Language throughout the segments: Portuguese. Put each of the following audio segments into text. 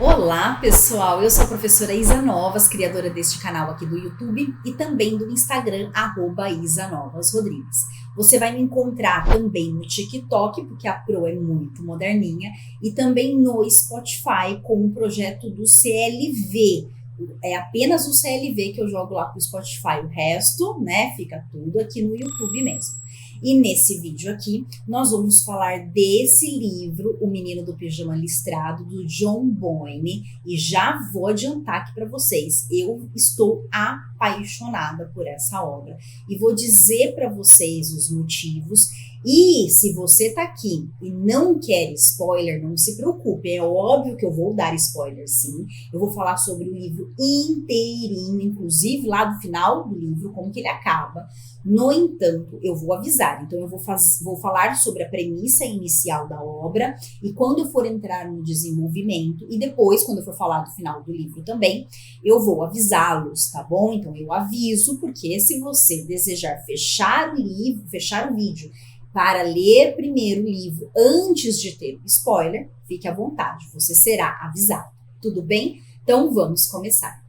Olá, pessoal! Eu sou a professora Isa Novas, criadora deste canal aqui do YouTube e também do Instagram, @IsaNovasRodrigues. Você vai me encontrar também no TikTok, porque a Pro é muito moderninha, e também no Spotify com o projeto do CLV. É apenas o CLV que eu jogo lá pro Spotify, o resto, né, fica tudo aqui no YouTube mesmo. E nesse vídeo aqui, nós vamos falar desse livro, O Menino do Pijama Listrado, do John Boyne. E já vou adiantar aqui para vocês, eu estou apaixonada por essa obra. E vou dizer para vocês os motivos. E se você tá aqui e não quer spoiler, não se preocupe, é óbvio que eu vou dar spoiler sim. Eu vou falar sobre o livro inteirinho, inclusive lá do final do livro, como que ele acaba. No entanto, eu vou avisar, então eu vou falar sobre a premissa inicial da obra e quando eu for entrar no desenvolvimento e depois, quando eu for falar do final do livro também, eu vou avisá-los, tá bom? Então eu aviso, porque se você desejar fechar o vídeo para ler primeiro o livro antes de ter o spoiler, fique à vontade, você será avisado, tudo bem? Então vamos começar.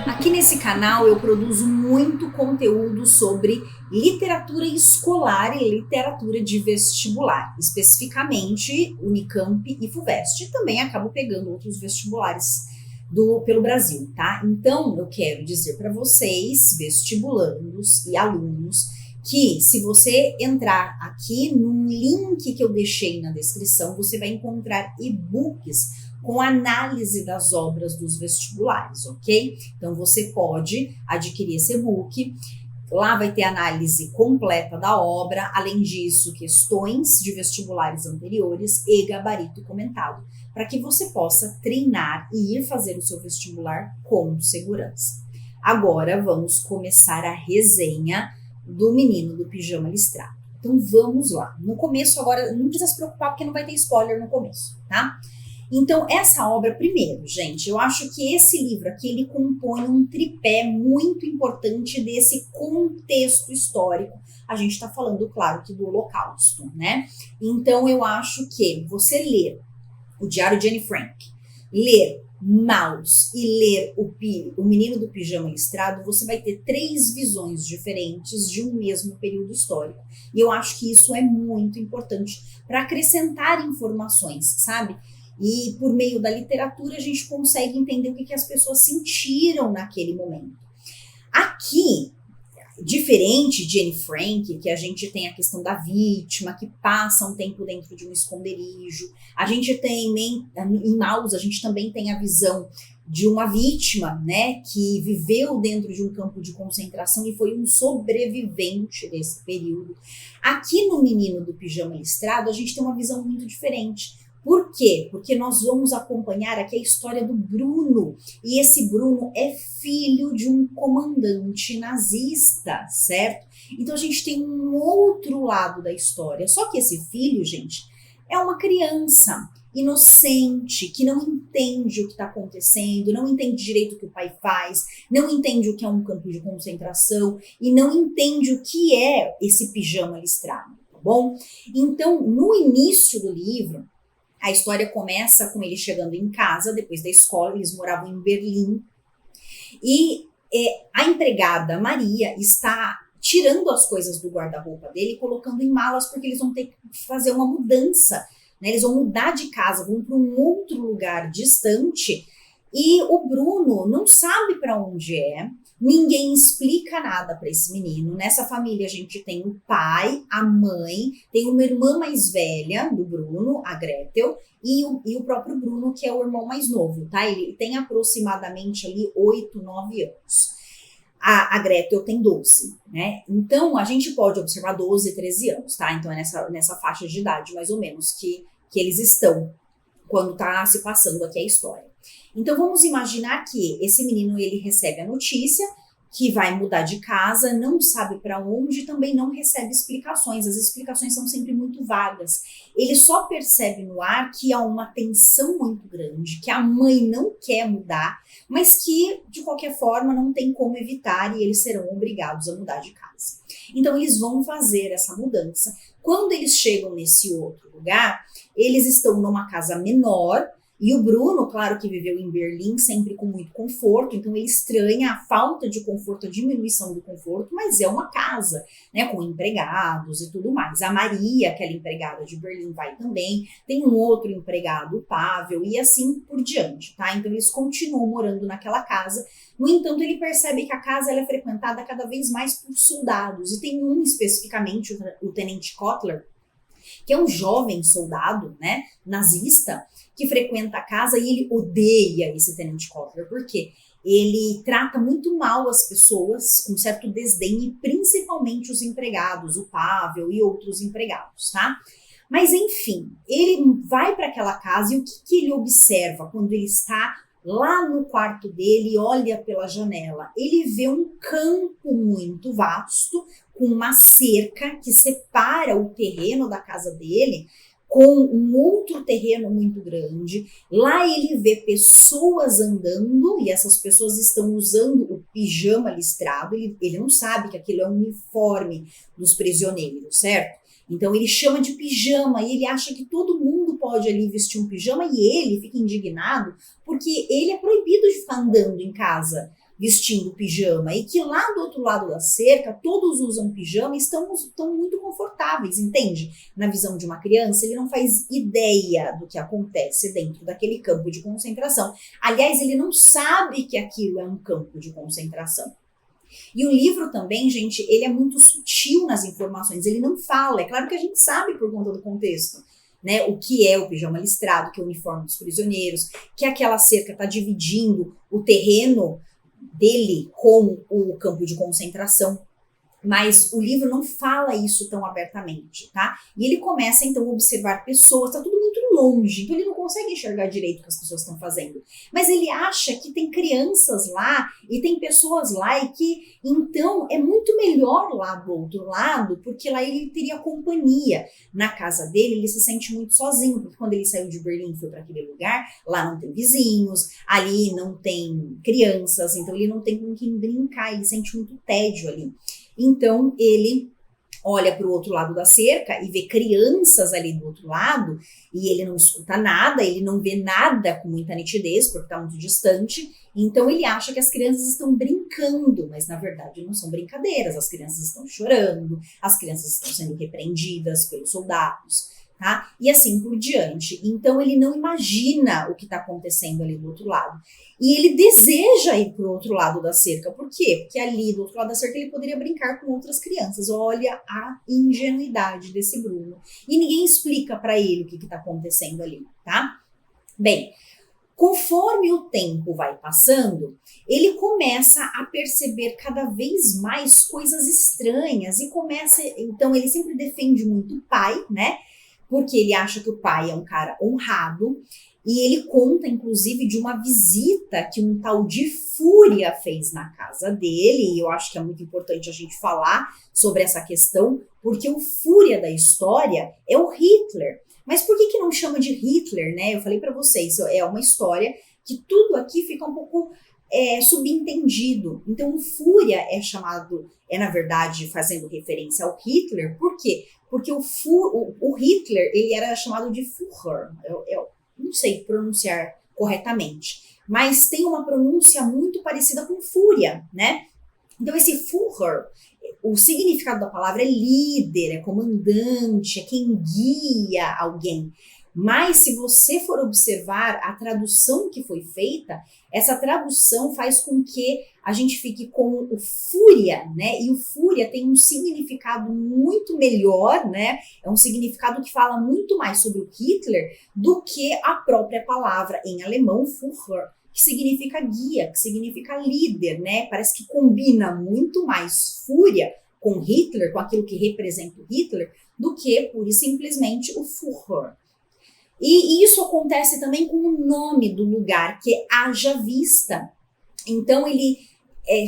Aqui nesse canal eu produzo muito conteúdo sobre literatura escolar e literatura de vestibular, especificamente Unicamp e FUVEST, e também acabo pegando outros vestibulares pelo Brasil, tá? Então eu quero dizer para vocês, vestibulandos e alunos, que se você entrar aqui no link que eu deixei na descrição, você vai encontrar e-books com análise das obras dos vestibulares, ok? Então você pode adquirir esse e-book, lá vai ter análise completa da obra, além disso, questões de vestibulares anteriores e gabarito comentado, para que você possa treinar e ir fazer o seu vestibular com segurança. Agora vamos começar a resenha do Menino do Pijama Listrado. Então vamos lá. No começo agora, não precisa se preocupar porque não vai ter spoiler no começo, tá? Então, essa obra, primeiro, gente, eu acho que esse livro aqui, ele compõe um tripé muito importante desse contexto histórico. A gente está falando, claro, que do Holocausto, né? Então, eu acho que você ler o Diário de Anne Frank, ler Maus e ler o Menino do Pijama Listrado, você vai ter 3 visões diferentes de um mesmo período histórico. E eu acho que isso é muito importante para acrescentar informações, sabe? E por meio da literatura a gente consegue entender o que as pessoas sentiram naquele momento. Aqui, diferente de Anne Frank, que a gente tem a questão da vítima, que passa um tempo dentro de um esconderijo, a gente tem, em Maus, a gente também tem a visão de uma vítima, né, que viveu dentro de um campo de concentração e foi um sobrevivente desse período. Aqui no Menino do Pijama Listrado, a gente tem uma visão muito diferente. Por quê? Porque nós vamos acompanhar aqui a história do Bruno. E esse Bruno é filho de um comandante nazista, certo? Então a gente tem um outro lado da história. Só que esse filho, gente, é uma criança inocente, que não entende o que está acontecendo, não entende direito o que o pai faz, não entende o que é um campo de concentração e não entende o que é esse pijama listrado, tá bom? Então, no início do livro, a história começa com ele chegando em casa, depois da escola, eles moravam em Berlim. E a empregada Maria está tirando as coisas do guarda-roupa dele e colocando em malas, porque eles vão ter que fazer uma mudança, né? Eles vão mudar de casa, vão para um outro lugar distante. E o Bruno não sabe para onde é. Ninguém explica nada para esse menino. Nessa família a gente tem o pai, a mãe, tem uma irmã mais velha do Bruno, a Gretel, e o próprio Bruno, que é o irmão mais novo, tá? Ele tem aproximadamente ali 8, 9 anos. A Gretel tem 12, né? Então a gente pode observar 12, 13 anos, tá? Então é nessa faixa de idade, mais ou menos, que eles estão quando tá se passando aqui a história. Então vamos imaginar que esse menino, ele recebe a notícia que vai mudar de casa, não sabe para onde, também não recebe explicações. As explicações são sempre muito vagas. Ele só percebe no ar que há uma tensão muito grande, que a mãe não quer mudar, mas que, de qualquer forma, não tem como evitar e eles serão obrigados a mudar de casa. Então, eles vão fazer essa mudança. Quando eles chegam nesse outro lugar, eles estão numa casa menor. E o Bruno, claro que viveu em Berlim sempre com muito conforto, então ele estranha a falta de conforto, a diminuição do conforto, mas é uma casa, né, com empregados e tudo mais. A Maria, aquela empregada de Berlim, vai também, tem um outro empregado, o Pavel, e assim por diante, tá? Então eles continuam morando naquela casa. No entanto, ele percebe que a casa ela é frequentada cada vez mais por soldados, e tem um especificamente, o Tenente Kotler, que é um jovem soldado, né, nazista, que frequenta a casa e ele odeia esse Tenente Kotler. Por quê? Ele trata muito mal as pessoas, com certo desdém, e principalmente os empregados, o Pavel e outros empregados, tá? Mas, enfim, ele vai para aquela casa e o que ele observa quando ele está lá no quarto dele e olha pela janela? Ele vê um campo muito vasto, com uma cerca que separa o terreno da casa dele com um outro terreno muito grande. Lá ele vê pessoas andando e essas pessoas estão usando o pijama listrado. Ele não sabe que aquilo é um uniforme dos prisioneiros, certo? Então ele chama de pijama e ele acha que todo mundo pode ali vestir um pijama e ele fica indignado porque ele é proibido de ficar andando em casa vestindo pijama, e que lá do outro lado da cerca todos usam pijama e estão muito confortáveis, entende? Na visão de uma criança, ele não faz ideia do que acontece dentro daquele campo de concentração. Aliás, ele não sabe que aquilo é um campo de concentração. E o livro também, gente, ele é muito sutil nas informações, ele não fala, é claro que a gente sabe por conta do contexto, né, o que é o pijama listrado, que é o uniforme dos prisioneiros, que aquela cerca está dividindo o terreno dele com o campo de concentração, mas o livro não fala isso tão abertamente, tá? E ele começa então a observar pessoas, tá tudo muito longe, então ele não consegue enxergar direito o que as pessoas estão fazendo, mas ele acha que tem crianças lá e tem pessoas lá e que então é muito melhor lá do outro lado, porque lá ele teria companhia. Na casa dele ele se sente muito sozinho, porque quando ele saiu de Berlim e foi para aquele lugar, lá não tem vizinhos, ali não tem crianças, então ele não tem com quem brincar, ele sente muito tédio ali. Então, ele olha para o outro lado da cerca e vê crianças ali do outro lado e ele não escuta nada, ele não vê nada com muita nitidez, porque está muito distante. Então, ele acha que as crianças estão brincando, mas, na verdade, não são brincadeiras. As crianças estão chorando, as crianças estão sendo repreendidas pelos soldados, tá? E assim por diante. Então, ele não imagina o que está acontecendo ali do outro lado. E ele deseja ir para o outro lado da cerca. Por quê? Porque ali do outro lado da cerca ele poderia brincar com outras crianças. Olha a ingenuidade desse Bruno. E ninguém explica para ele o que está acontecendo ali, tá? Bem, conforme o tempo vai passando, ele começa a perceber cada vez mais coisas estranhas e começa, então ele sempre defende muito o pai, né? Porque ele acha que o pai é um cara honrado. E ele conta, inclusive, de uma visita que um tal de Fúria fez na casa dele. E eu acho que é muito importante a gente falar sobre essa questão, porque o Fúria da história é o Hitler. Mas por que não chama de Hitler, né? Eu falei para vocês, é uma história que tudo aqui fica um pouco subentendido. Então, o Fúria é chamado, na verdade, fazendo referência ao Hitler. Por quê? Porque o Hitler, ele era chamado de Führer. Eu não sei pronunciar corretamente, mas tem uma pronúncia muito parecida com fúria, né? Então esse Führer, o significado da palavra é líder, é comandante, é quem guia alguém. Mas se você for observar a tradução que foi feita, essa tradução faz com que a gente fique com o fúria, né? E o fúria tem um significado muito melhor, né? É um significado que fala muito mais sobre o Hitler do que a própria palavra em alemão, Führer, que significa guia, que significa líder, né? Parece que combina muito mais fúria com Hitler, com aquilo que representa o Hitler, do que pura e simplesmente o Führer. E isso acontece também com o nome do lugar, que é Haja Vista. Então, ele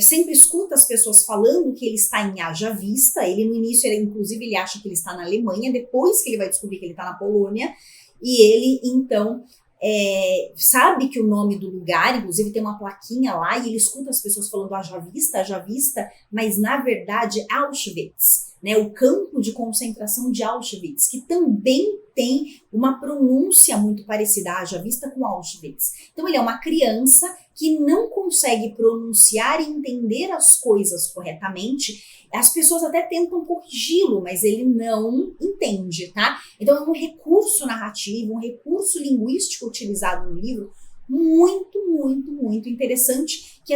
sempre escuta as pessoas falando que ele está em Haja Vista. Ele no início, inclusive, ele acha que ele está na Alemanha, depois que ele vai descobrir que ele está na Polônia, e ele então sabe que o nome do lugar, inclusive tem uma plaquinha lá, e ele escuta as pessoas falando Haja Vista, mas na verdade Auschwitz, né, o campo de concentração de Auschwitz, que também tem uma pronúncia muito parecida, Haja Vista com Auschwitz. Então ele é uma criança que não consegue pronunciar e entender as coisas corretamente. As pessoas até tentam corrigi-lo, mas ele não entende, tá? Então é um recurso narrativo, um recurso linguístico utilizado no livro muito, muito, muito interessante, que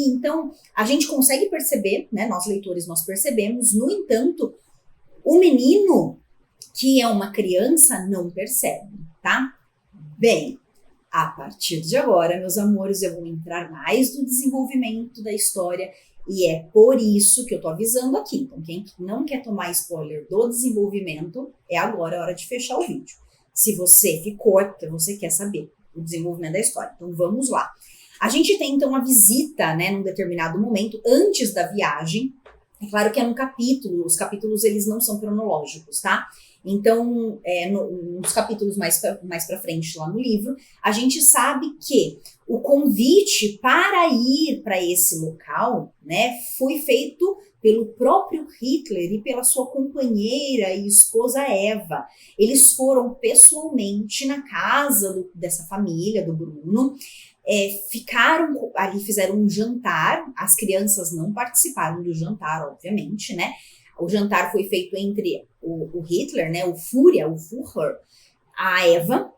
então a gente consegue perceber, né? Nós leitores, nós percebemos, no entanto, o menino, que é uma criança, não percebe, tá? Bem, a partir de agora, meus amores, eu vou entrar mais no desenvolvimento da história. E é por isso que eu tô avisando aqui. Então, quem não quer tomar spoiler do desenvolvimento, é agora a hora de fechar o vídeo. Se você ficou, é porque você quer saber o desenvolvimento da história. Então, vamos lá. A gente tem, então, uma visita, né, num determinado momento, antes da viagem. É claro que é num capítulo. Os capítulos, eles não são cronológicos, tá? Então, nos capítulos mais pra frente lá no livro, a gente sabe que o convite para ir para esse local, né, foi feito pelo próprio Hitler e pela sua companheira e esposa Eva. Eles foram pessoalmente na casa dessa família, do Bruno, ficaram ali, fizeram um jantar. As crianças não participaram do jantar, obviamente, né? O jantar foi feito entre o Hitler, né, o Führer, a Eva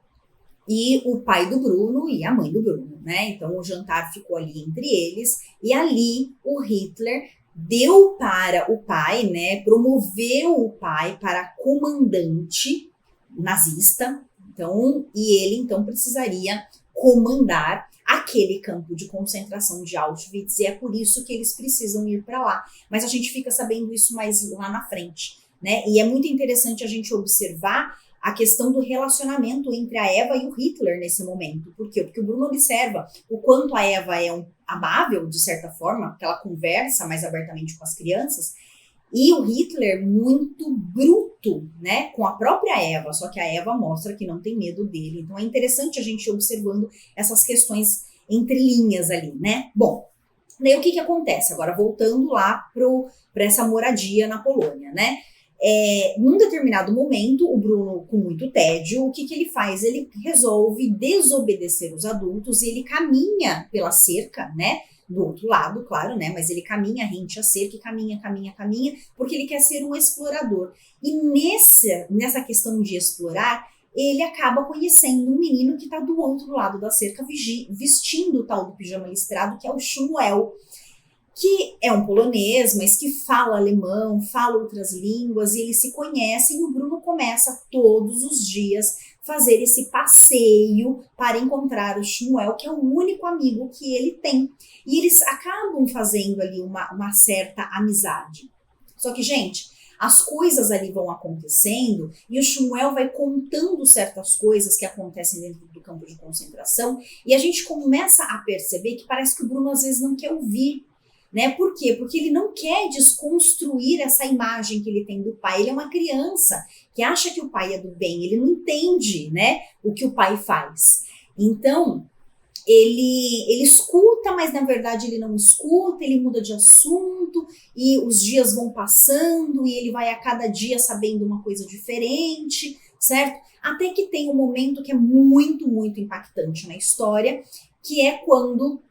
e o pai do Bruno e a mãe do Bruno, né? Então o jantar ficou ali entre eles, e ali o Hitler deu para o pai, né, promoveu o pai para comandante nazista. Então, e ele então precisaria comandar aquele campo de concentração de Auschwitz, e é por isso que eles precisam ir para lá. Mas a gente fica sabendo isso mais lá na frente, né? E é muito interessante a gente observar a questão do relacionamento entre a Eva e o Hitler nesse momento. Por quê? Porque o Bruno observa o quanto a Eva é amável, de certa forma, porque ela conversa mais abertamente com as crianças, e o Hitler muito bruto, né, com a própria Eva, só que a Eva mostra que não tem medo dele. Então é interessante a gente ir observando essas questões entre linhas ali, né? Bom, daí o que acontece? Agora voltando lá para essa moradia na Polônia, né? Num determinado momento, o Bruno, com muito tédio, o que ele faz? Ele resolve desobedecer os adultos e ele caminha pela cerca, né? Do outro lado, claro, né? Mas ele caminha rente à cerca, caminha, porque ele quer ser um explorador. E nessa questão de explorar, ele acaba conhecendo um menino que está do outro lado da cerca, vestindo o tal do pijama listrado, que é o Shmuel, que é um polonês, mas que fala alemão, fala outras línguas, e eles se conhecem, e o Bruno começa todos os dias fazer esse passeio para encontrar o Shmuel, que é o único amigo que ele tem. E eles acabam fazendo ali uma certa amizade. Só que, gente, as coisas ali vão acontecendo e o Shmuel vai contando certas coisas que acontecem dentro do campo de concentração, e a gente começa a perceber que parece que o Bruno às vezes não quer ouvir, né? Por quê? Porque ele não quer desconstruir essa imagem que ele tem do pai. Ele é uma criança que acha que o pai é do bem, ele não entende, né, o que o pai faz. Então, ele escuta, mas na verdade ele não escuta, ele muda de assunto, e os dias vão passando, e ele vai a cada dia sabendo uma coisa diferente, certo? Até que tem um momento que é muito, muito impactante na história, que é quando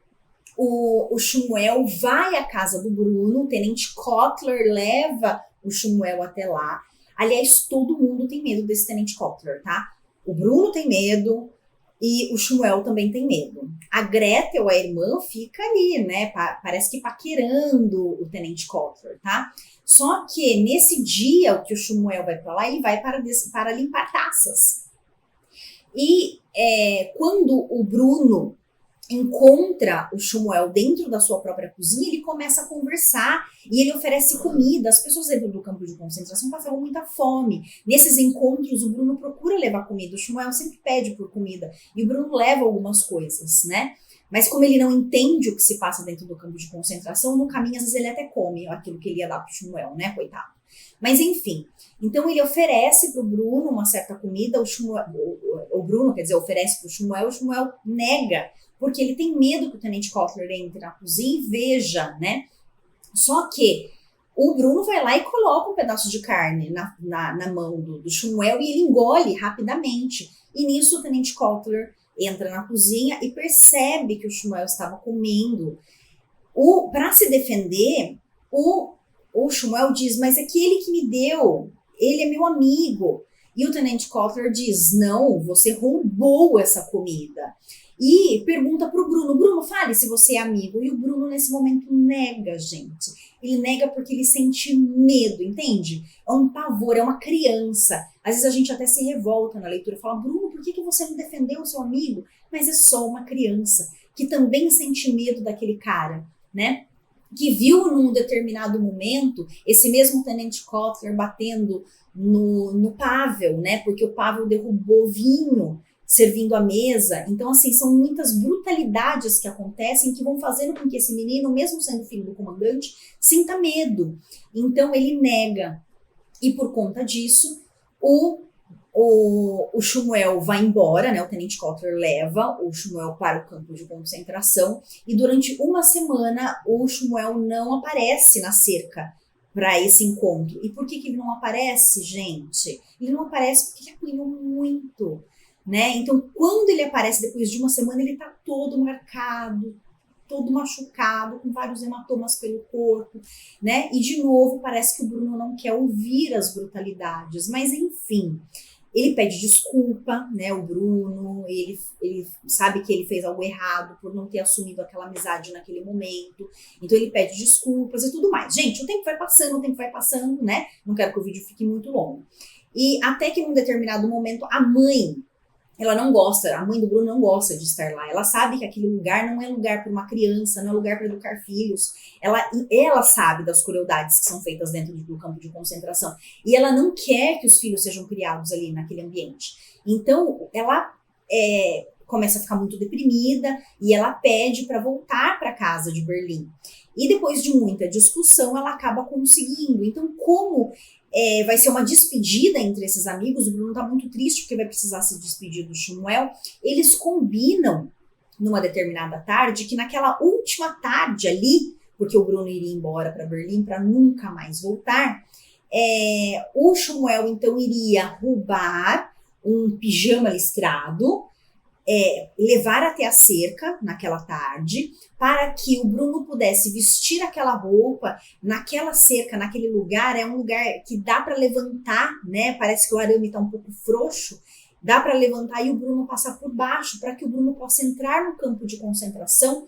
o Shmuel vai à casa do Bruno, o tenente Kotler leva o Shmuel até lá. Aliás, todo mundo tem medo desse tenente Kotler, tá? O Bruno tem medo e o Shmuel também tem medo. A Gretel, a irmã, fica ali, né? Parece que paquerando o tenente Kotler, tá? Só que nesse dia que o Shmuel vai para lá, ele vai para limpar taças. E quando o Bruno encontra o Shmuel dentro da sua própria cozinha, ele começa a conversar e ele oferece comida. As pessoas dentro do campo de concentração passavam muita fome. Nesses encontros, o Bruno procura levar comida. O Shmuel sempre pede por comida e o Bruno leva algumas coisas, né? Mas como ele não entende o que se passa dentro do campo de concentração, no caminho às vezes ele até come aquilo que ele ia dar pro Shmuel, né, coitado. Mas enfim, então ele oferece pro Bruno uma certa comida, o Bruno, quer dizer, oferece pro Shmuel, o Shmuel nega, porque ele tem medo que o Tenente Kotler entre na cozinha e veja, né? Só que o Bruno vai lá e coloca um pedaço de carne na mão do Shmuel e ele engole rapidamente. E nisso o Tenente Kotler entra na cozinha e percebe que o Shmuel estava comendo. Para se defender, o Shmuel diz, mas é que ele que me deu, ele é meu amigo. E o Tenente Kotler diz, não, você roubou essa comida. E pergunta pro Bruno, fale se você é amigo. E o Bruno nesse momento nega, gente. Ele nega porque ele sente medo, entende? É um pavor, é uma criança. Às vezes a gente até se revolta na leitura, fala, Bruno, por que você não defendeu o seu amigo? Mas é só uma criança que também sente medo daquele cara, né? Que viu num determinado momento esse mesmo Tenente Kotler batendo no Pavel, né? Porque o Pavel derrubou vinho servindo a mesa. Então, assim, são muitas brutalidades que acontecem que vão fazendo com que esse menino, mesmo sendo filho do comandante, sinta medo. Então, ele nega. E por conta disso, o Shmuel vai embora, né? O Tenente Kotler leva o Shmuel para o campo de concentração e durante uma semana o Shmuel não aparece na cerca para esse encontro. E por que ele não aparece, gente? Ele não aparece porque ele apanhou muito, né? Então, quando ele aparece depois de uma semana, ele tá todo marcado, todo machucado, com vários hematomas pelo corpo, né? E de novo, parece que o Bruno não quer ouvir as brutalidades, mas enfim, ele pede desculpa, né? O Bruno, ele sabe que ele fez algo errado por não ter assumido aquela amizade naquele momento, então ele pede desculpas e tudo mais. Gente, o tempo vai passando, né? Não quero que o vídeo fique muito longo. E até que num determinado momento, a mãe a mãe do Bruno não gosta de estar lá. Ela sabe que aquele lugar não é lugar para uma criança, não é lugar para educar filhos. Ela sabe das crueldades que são feitas dentro do campo de concentração. E ela não quer que os filhos sejam criados ali naquele ambiente. Então, ela começa a ficar muito deprimida e ela pede para voltar para casa de Berlim. E depois de muita discussão, ela acaba conseguindo. Então, como vai ser uma despedida entre esses amigos, o Bruno tá muito triste porque vai precisar se despedir do Shmuel, eles combinam numa determinada tarde que naquela última tarde ali, porque o Bruno iria embora para Berlim para nunca mais voltar, o Shmuel então iria roubar um pijama listrado, levar até a cerca naquela tarde, para que o Bruno pudesse vestir aquela roupa naquela cerca, naquele lugar. É um lugar que dá para levantar, né? Parece que o arame está um pouco frouxo, dá para levantar e o Bruno passar por baixo, para que o Bruno possa entrar no campo de concentração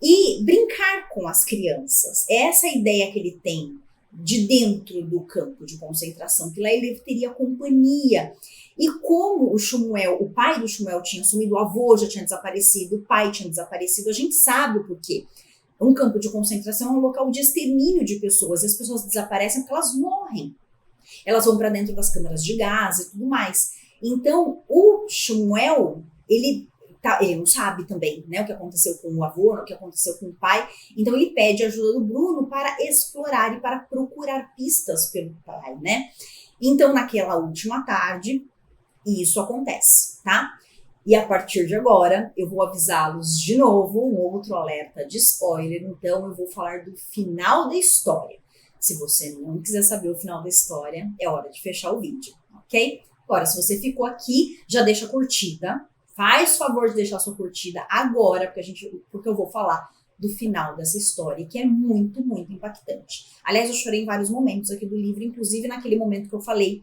e brincar com as crianças. Essa é a ideia que ele tem de dentro do campo de concentração, que lá ele teria companhia. E como o pai do Shmuel tinha sumido, o avô já tinha desaparecido, o pai tinha desaparecido, a gente sabe o porquê. Um campo de concentração é um local de extermínio de pessoas, e as pessoas desaparecem porque elas morrem. Elas vão para dentro das câmaras de gás e tudo mais. Então, o Shmuel, ele não sabe também, né, o que aconteceu com o avô, o que aconteceu com o pai. Então, ele pede ajuda do Bruno para explorar e para procurar pistas pelo pai, né? Então, naquela última tarde, isso acontece, tá? E a partir de agora, eu vou avisá-los de novo, um outro alerta de spoiler. Então, eu vou falar do final da história. Se você não quiser saber o final da história, é hora de fechar o vídeo, ok? Agora, se você ficou aqui, já deixa a curtida. Faz favor de deixar sua curtida agora, porque eu vou falar do final dessa história, que é muito, muito impactante. Aliás, eu chorei em vários momentos aqui do livro, inclusive naquele momento que eu falei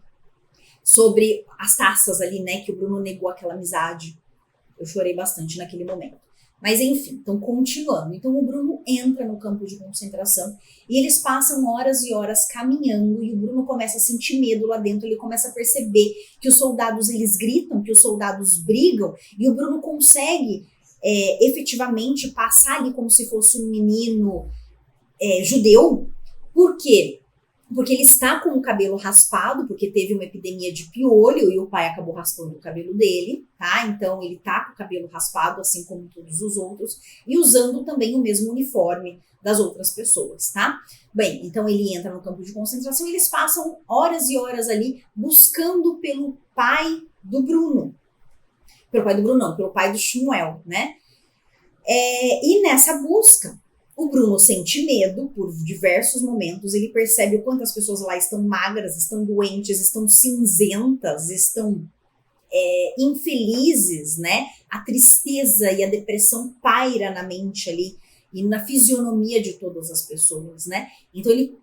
sobre as taças ali, né, que o Bruno negou aquela amizade. Eu chorei bastante naquele momento. Mas enfim, então continuando. Então o Bruno entra no campo de concentração e eles passam horas e horas caminhando e o Bruno começa a sentir medo lá dentro. Ele começa a perceber que os soldados, eles gritam, que os soldados brigam e o Bruno consegue efetivamente passar ali como se fosse um menino judeu. Por quê? porque ele está com o cabelo raspado, porque teve uma epidemia de piolho e o pai acabou raspando o cabelo dele, tá? Então ele tá com o cabelo raspado, assim como todos os outros, e usando também o mesmo uniforme das outras pessoas, tá? Bem, então ele entra no campo de concentração e eles passam horas e horas ali buscando pelo pai do Bruno. Pelo pai do Bruno, não, pelo pai do Shmuel, né? E nessa busca, o Bruno sente medo por diversos momentos, ele percebe o quanto as pessoas lá estão magras, estão doentes, estão cinzentas, estão infelizes, né? A tristeza e a depressão paira na mente ali e na fisionomia de todas as pessoas, né? Então ele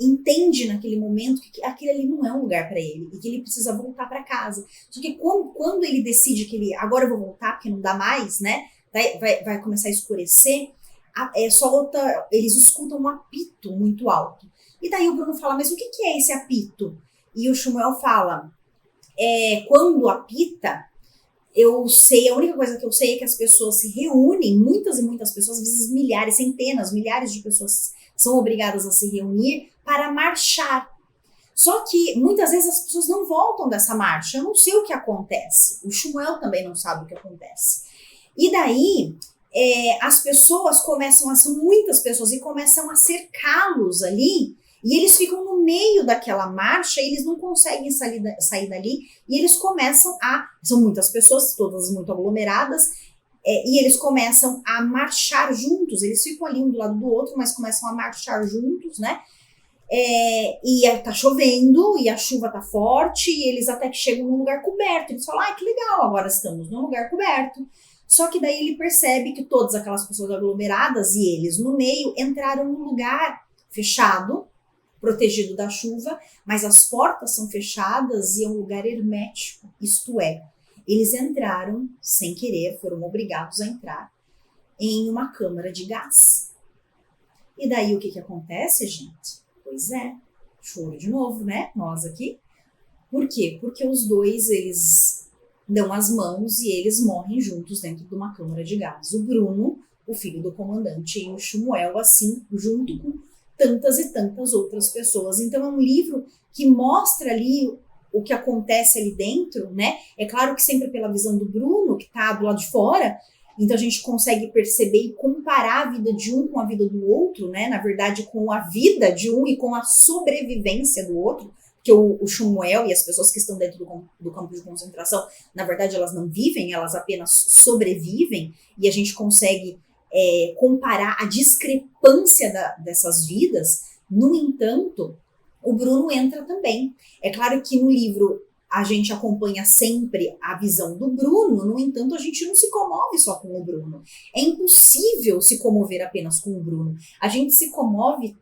entende naquele momento que aquele ali não é um lugar para ele e que ele precisa voltar para casa. Só que quando ele decide que ele agora eu vou voltar porque não dá mais, né? Vai começar a escurecer. Eles escutam um apito muito alto. E daí o Bruno fala, mas o que é esse apito? E o Shmuel fala, quando apita, eu sei, a única coisa que eu sei é que as pessoas se reúnem, muitas e muitas pessoas, às vezes milhares, centenas, milhares de pessoas são obrigadas a se reunir para marchar. Só que muitas vezes as pessoas não voltam dessa marcha, eu não sei o que acontece. O Shmuel também não sabe o que acontece. E daí as pessoas são muitas pessoas, e começam a cercá-los ali, e eles ficam no meio daquela marcha, e eles não conseguem sair dali, e eles são muitas pessoas, todas muito aglomeradas, e eles começam a marchar juntos, eles ficam ali um do lado do outro, mas começam a marchar juntos, né? E tá chovendo, e a chuva tá forte, e eles até que chegam num lugar coberto, eles falam, que legal, agora estamos num lugar coberto. Só que daí ele percebe que todas aquelas pessoas aglomeradas e eles no meio entraram num lugar fechado, protegido da chuva, mas as portas são fechadas e é um lugar hermético, isto é, eles entraram sem querer, foram obrigados a entrar em uma câmara de gás. E daí o que acontece, gente? Pois choro de novo, né? Nós aqui. Por quê? Porque os dois, eles dão as mãos e eles morrem juntos dentro de uma câmara de gás. O Bruno, o filho do comandante, e o Shmuel, assim, junto com tantas e tantas outras pessoas. Então é um livro que mostra ali o que acontece ali dentro, né? É claro que sempre pela visão do Bruno, que tá do lado de fora, então a gente consegue perceber e comparar a vida de um com a vida do outro, né? Na verdade, com a vida de um e com a sobrevivência do outro, porque o Shmuel e as pessoas que estão dentro do campo de concentração, na verdade, elas não vivem, elas apenas sobrevivem, e a gente consegue comparar a discrepância dessas vidas. No entanto, o Bruno entra também. É claro que no livro a gente acompanha sempre a visão do Bruno, no entanto, a gente não se comove só com o Bruno. É impossível se comover apenas com o Bruno. A gente se comove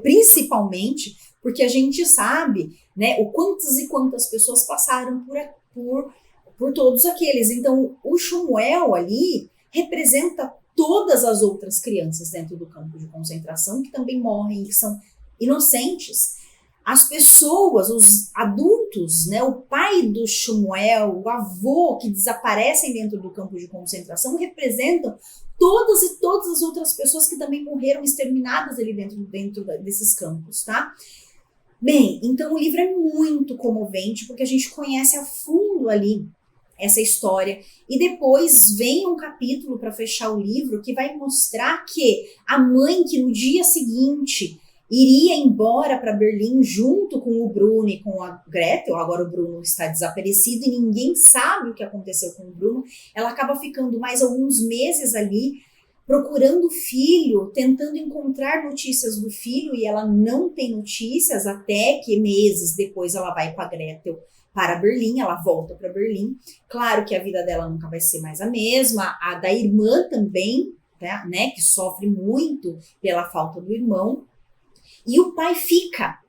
principalmente porque a gente sabe, né, o quantas e quantas pessoas passaram por todos aqueles. Então, o Shmuel ali representa todas as outras crianças dentro do campo de concentração que também morrem, que são inocentes. As pessoas, os adultos, né, o pai do Shmuel, o avô que desaparecem dentro do campo de concentração representam todas e todas as outras pessoas que também morreram exterminadas ali dentro desses campos, tá? Bem, então o livro é muito comovente porque a gente conhece a fundo ali essa história, e depois vem um capítulo para fechar o livro que vai mostrar que a mãe que no dia seguinte iria embora para Berlim junto com o Bruno e com a Gretel, agora o Bruno está desaparecido e ninguém sabe o que aconteceu com o Bruno, ela acaba ficando mais alguns meses ali procurando o filho, tentando encontrar notícias do filho, e ela não tem notícias até que meses depois ela vai com a Gretel para Berlim, ela volta para Berlim. Claro que a vida dela nunca vai ser mais a mesma, a da irmã também, né, que sofre muito pela falta do irmão. E o pai fica,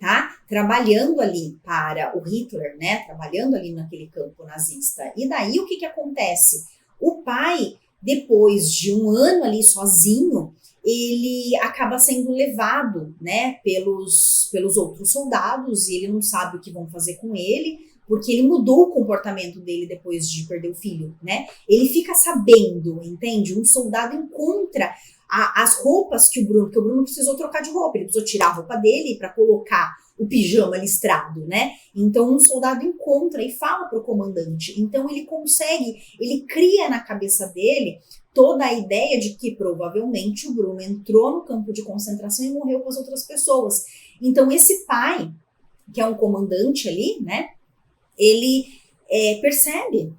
tá, trabalhando ali para o Hitler, né, trabalhando ali naquele campo nazista. E daí o que acontece? O pai, depois de um ano ali sozinho, ele acaba sendo levado, né, pelos outros soldados, e ele não sabe o que vão fazer com ele, porque ele mudou o comportamento dele depois de perder o filho, né? Ele fica sabendo, entende? Um soldado encontra as roupas que o Bruno precisou trocar de roupa, ele precisou tirar a roupa dele para colocar o pijama listrado, né? Então um soldado encontra e fala pro comandante. Então ele cria na cabeça dele toda a ideia de que provavelmente o Bruno entrou no campo de concentração e morreu com as outras pessoas. Então esse pai, que é um comandante ali, né? Ele percebe,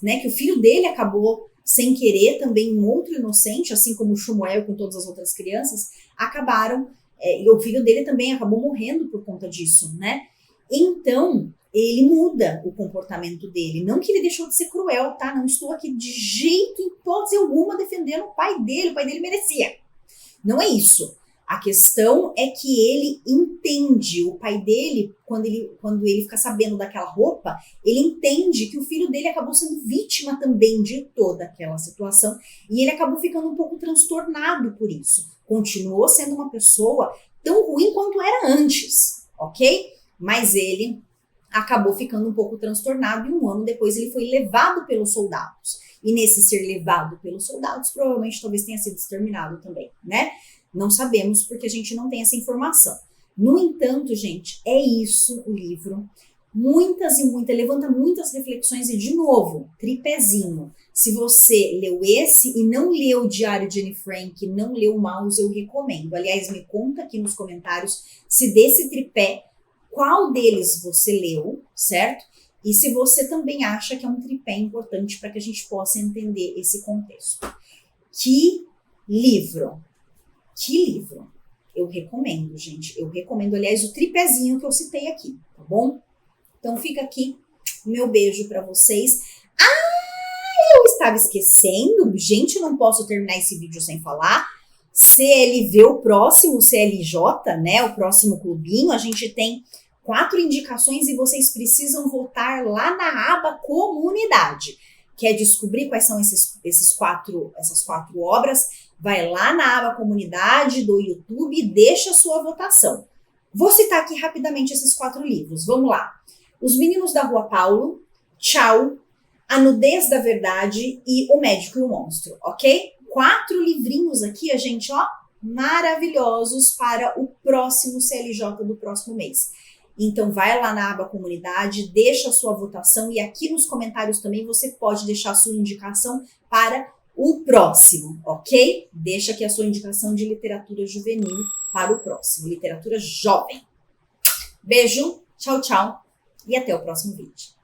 né, que o filho dele acabou sem querer, também um outro inocente, assim como o Shmuel com todas as outras crianças, acabaram, e o filho dele também acabou morrendo por conta disso, né? Então, ele muda o comportamento dele. Não que ele deixou de ser cruel, tá? Não estou aqui de jeito, em hipótese alguma, defendendo o pai dele merecia. Não é isso. A questão é que ele entende, o pai dele, quando ele fica sabendo daquela roupa, ele entende que o filho dele acabou sendo vítima também de toda aquela situação e ele acabou ficando um pouco transtornado por isso. Continuou sendo uma pessoa tão ruim quanto era antes, ok? Mas ele acabou ficando um pouco transtornado e um ano depois ele foi levado pelos soldados. E nesse ser levado pelos soldados, provavelmente talvez tenha sido exterminado também, né? Não sabemos porque a gente não tem essa informação. No entanto, gente, é isso o livro. Levanta muitas reflexões e, de novo, tripézinho. Se você leu esse e não leu o Diário de Anne Frank, não leu o Maus, eu recomendo. Aliás, me conta aqui nos comentários se desse tripé, qual deles você leu, certo? E se você também acha que é um tripé importante para que a gente possa entender esse contexto. Que livro! Que livro? Eu recomendo, gente. Eu recomendo, aliás, o tripézinho que eu citei aqui, tá bom? Então fica aqui meu beijo para vocês. Eu estava esquecendo. Gente, eu não posso terminar esse vídeo sem falar. CLV, o próximo CLJ, né? O próximo clubinho. A gente tem 4 indicações e vocês precisam votar lá na aba comunidade. Quer descobrir quais são essas quatro obras? Vai lá na aba comunidade do YouTube e deixa a sua votação. Vou citar aqui rapidamente esses 4 livros. Vamos lá. Os Meninos da Rua Paulo, Tchau, A Nudez da Verdade e O Médico e o Monstro, ok? 4 livrinhos aqui, gente, ó, maravilhosos para o próximo CLJ do próximo mês. Então vai lá na aba comunidade, deixa a sua votação e aqui nos comentários também você pode deixar a sua indicação para o próximo, ok? Deixa aqui a sua indicação de literatura juvenil para o próximo, literatura jovem. Beijo, tchau, tchau e até o próximo vídeo.